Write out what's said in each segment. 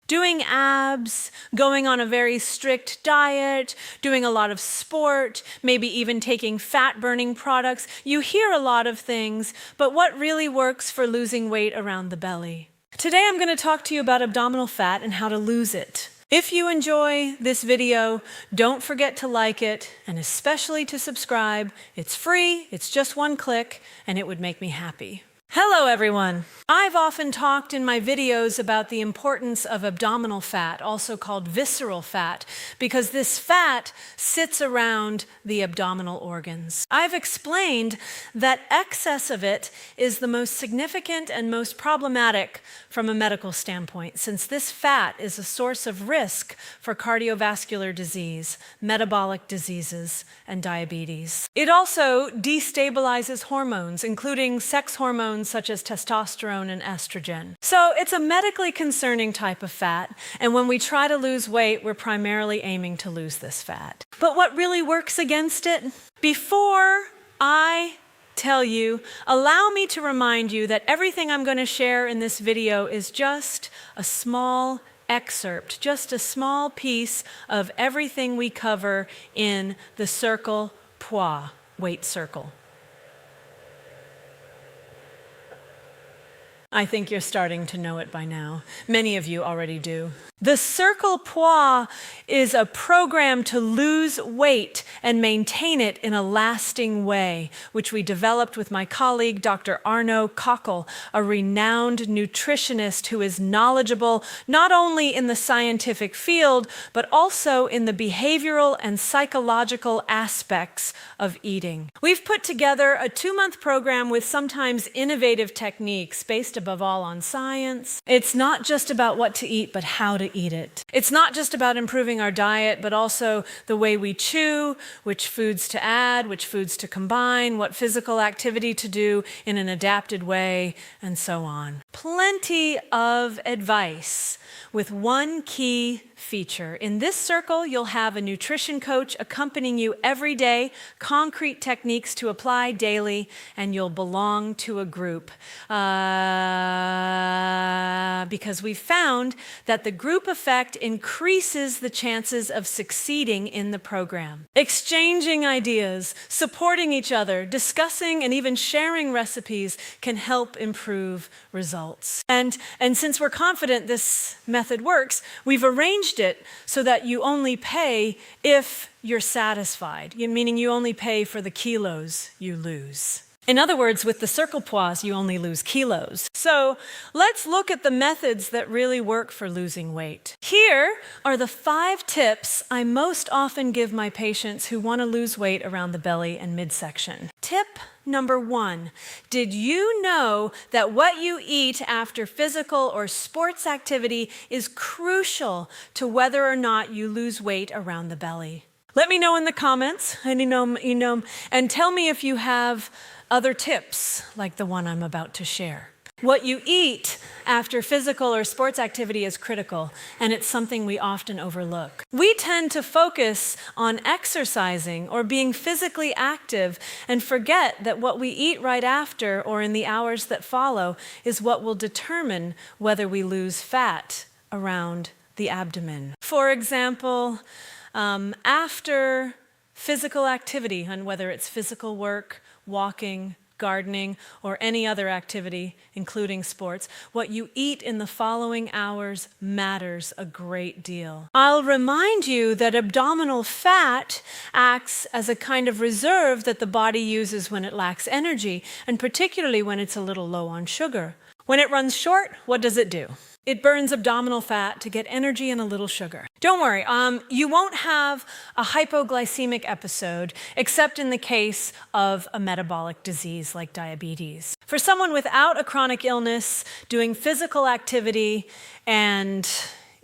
doing abs, going on a very strict diet, doing a lot of sport, maybe even taking fat-burning products. You hear a lot of things, but what really works for losing weight around the belly? Today I'm going to talk to you about abdominal fat and how to lose it. If you enjoy this video, don't forget to like it, and especially to subscribe. It's free, it's just one click, and it would make me happy. Hello everyone! I've often talked in my videos about the importance of abdominal fat, also called visceral fat, because this fat sits around the abdominal organs. I've explained that excess of it is the most significant and most problematic from a medical standpoint, since this fat is a source of risk for cardiovascular disease, metabolic diseases, and diabetes. It also destabilizes hormones, including sex hormones such as testosterone and estrogen. So it's a medically concerning type of fat, and when we try to lose weight, we're primarily aiming to lose this fat. But what really works against it? Before I tell you, allow me to remind you that everything I'm going to share in this video is just a small excerpt, just a small piece of everything we cover in the circle poids, weight circle. I think you're starting to know it by now. Many of you already do. The Circle Poids is a program to lose weight and maintain it in a lasting way, which we developed with my colleague, Dr. Arno Cockle, a renowned nutritionist who is knowledgeable not only in the scientific field, but also in the behavioral and psychological aspects of eating. We've put together a 2-month program with sometimes innovative techniques based above all on science. It's not just about what to eat, but how to eat it. It's not just about improving our diet, but also the way we chew, which foods to add, which foods to combine, what physical activity to do in an adapted way, and so on. Plenty of advice with one key feature. In this circle, you'll have a nutrition coach accompanying you every day, concrete techniques to apply daily, and you'll belong to a group. Because we found that the group effect increases the chances of succeeding in the program. Exchanging ideas, supporting each other, discussing and even sharing recipes can help improve results. And since we're confident this method works, we've arranged it so that you only pay if you're satisfied, meaning you only pay for the kilos you lose. In other words, with the Circle Poids, you only lose kilos. So let's look at the methods that really work for losing weight. Here are the 5 tips I most often give my patients who want to lose weight around the belly and midsection. Tip number 1, did you know that what you eat after physical or sports activity is crucial to whether or not you lose weight around the belly? Let me know in the comments, and tell me if you have other tips like the one I'm about to share. What you eat after physical or sports activity is critical, and it's something we often overlook. We tend to focus on exercising or being physically active and forget that what we eat right after or in the hours that follow is what will determine whether we lose fat around the abdomen. For example, after physical activity, and whether it's physical work, walking, gardening, or any other activity, including sports, what you eat in the following hours matters a great deal. I'll remind you that abdominal fat acts as a kind of reserve that the body uses when it lacks energy, and particularly when it's a little low on sugar. When it runs short, what does it do? It burns abdominal fat to get energy and a little sugar. Don't worry, you won't have a hypoglycemic episode except in the case of a metabolic disease like diabetes. For someone without a chronic illness, doing physical activity and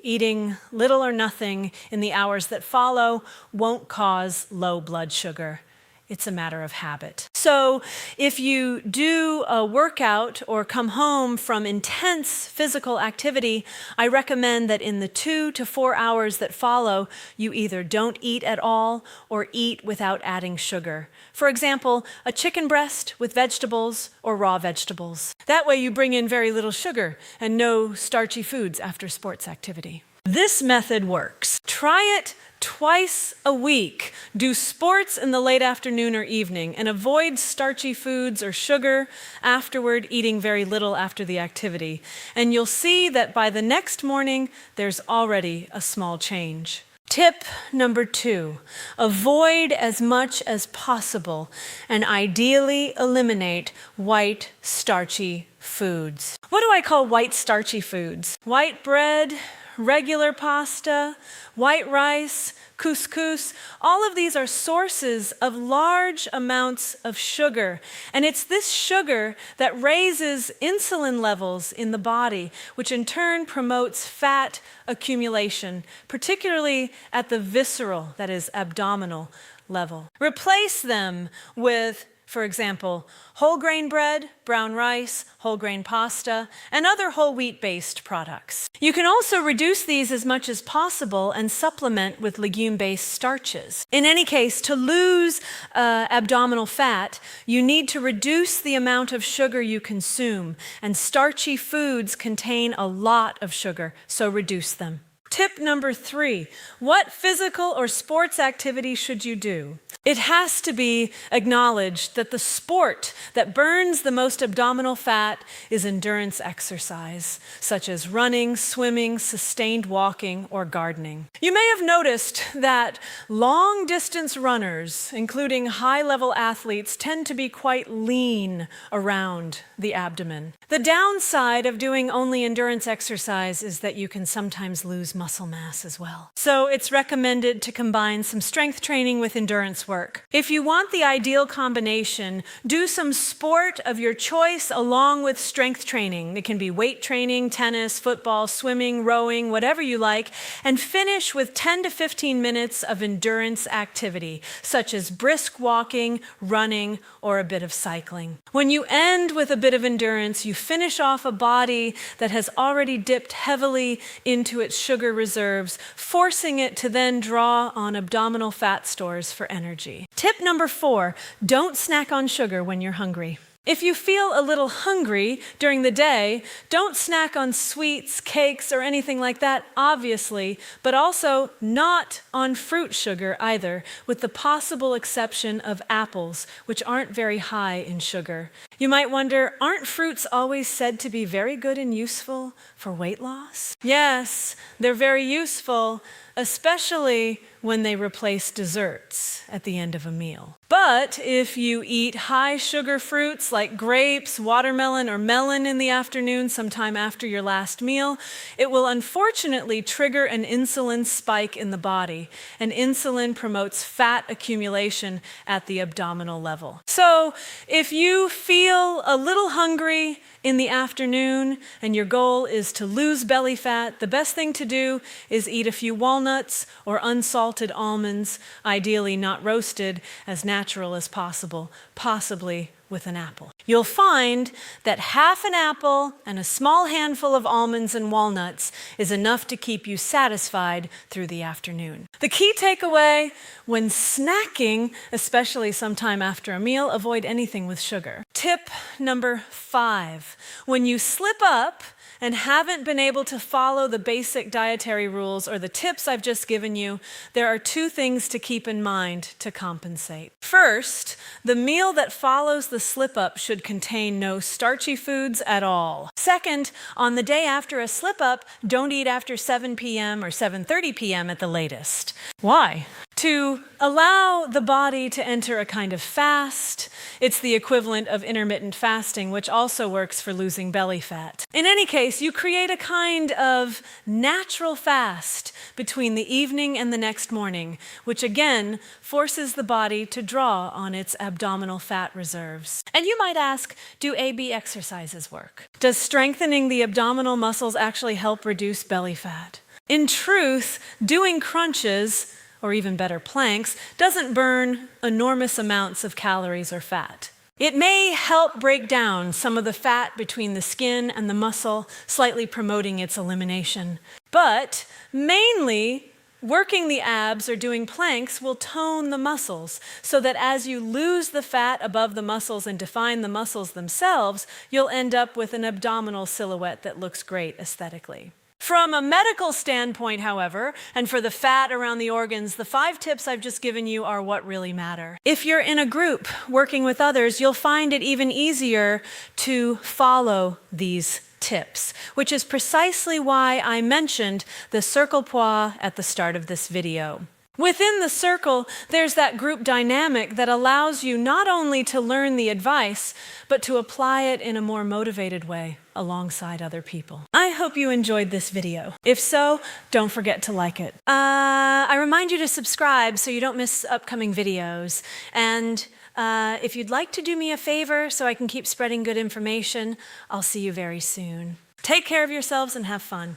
eating little or nothing in the hours that follow won't cause low blood sugar. It's a matter of habit. So if you do a workout or come home from intense physical activity, I recommend that in the 2 to 4 hours that follow, you either don't eat at all or eat without adding sugar. For example, a chicken breast with vegetables or raw vegetables. That way you bring in very little sugar and no starchy foods after sports activity. This method works. Try it twice a week. Do sports in the late afternoon or evening and avoid starchy foods or sugar afterward, eating very little after the activity. And you'll see that by the next morning, there's already a small change. Tip number 2, avoid as much as possible and ideally eliminate white starchy foods. What do I call white starchy foods? White bread, regular pasta, white rice, couscous, all of these are sources of large amounts of sugar. And it's this sugar that raises insulin levels in the body, which in turn promotes fat accumulation, particularly at the visceral, that is, abdominal level. Replace them with, for example, whole grain bread, brown rice, whole grain pasta, and other whole wheat-based products. You can also reduce these as much as possible and supplement with legume-based starches. In any case, to lose abdominal fat, you need to reduce the amount of sugar you consume, and starchy foods contain a lot of sugar, so reduce them. Tip number 3, what physical or sports activity should you do? It has to be acknowledged that the sport that burns the most abdominal fat is endurance exercise, such as running, swimming, sustained walking, or gardening. You may have noticed that long-distance runners, including high-level athletes, tend to be quite lean around the abdomen. The downside of doing only endurance exercise is that you can sometimes lose muscle mass as well. So it's recommended to combine some strength training with endurance work. If you want the ideal combination, do some sport of your choice along with strength training. It can be weight training, tennis, football, swimming, rowing, whatever you like, and finish with 10 to 15 minutes of endurance activity, such as brisk walking, running, or a bit of cycling. When you end with a bit of endurance, you finish off a body that has already dipped heavily into its sugar reserves, forcing it to then draw on abdominal fat stores for energy. Tip number 4, don't snack on sugar when you're hungry. If you feel a little hungry during the day, don't snack on sweets, cakes, or anything like that, obviously, but also not on fruit sugar either, with the possible exception of apples, which aren't very high in sugar. You might wonder, aren't fruits always said to be very good and useful for weight loss? Yes, they're very useful, especially when they replace desserts at the end of a meal. But if you eat high sugar fruits like grapes, watermelon, or melon in the afternoon sometime after your last meal, it will unfortunately trigger an insulin spike in the body, and insulin promotes fat accumulation at the abdominal level. So if you feel a little hungry in the afternoon and your goal is to lose belly fat, the best thing to do is eat a few walnuts or unsalted almonds, ideally not roasted, as natural as possible, possibly with an apple. You'll find that half an apple and a small handful of almonds and walnuts is enough to keep you satisfied through the afternoon. The key takeaway, when snacking, especially sometime after a meal, avoid anything with sugar. Tip number 5, when you slip up and haven't been able to follow the basic dietary rules or the tips I've just given you, there are 2 things to keep in mind to compensate. First, the meal that follows the slip-up should contain no starchy foods at all. Second, on the day after a slip-up, don't eat after 7 p.m. or 7:30 p.m. at the latest. Why? To allow the body to enter a kind of fast. It's the equivalent of intermittent fasting, which also works for losing belly fat. In any case, you create a kind of natural fast between the evening and the next morning, which again forces the body to draw on its abdominal fat reserves. And you might ask, do AB exercises work? Does strengthening the abdominal muscles actually help reduce belly fat? In truth, doing crunches or even better, planks, doesn't burn enormous amounts of calories or fat. It may help break down some of the fat between the skin and the muscle, slightly promoting its elimination. But mainly, working the abs or doing planks will tone the muscles so that as you lose the fat above the muscles and define the muscles themselves, you'll end up with an abdominal silhouette that looks great aesthetically. From a medical standpoint, however, and for the fat around the organs, the 5 tips I've just given you are what really matter. If you're in a group working with others, you'll find it even easier to follow these tips, which is precisely why I mentioned the circle poids at the start of this video. Within the circle, there's that group dynamic that allows you not only to learn the advice, but to apply it in a more motivated way alongside other people. I hope you enjoyed this video. If so, don't forget to like it. I remind you to subscribe so you don't miss upcoming videos. And if you'd like to do me a favor so I can keep spreading good information, I'll see you very soon. Take care of yourselves and have fun.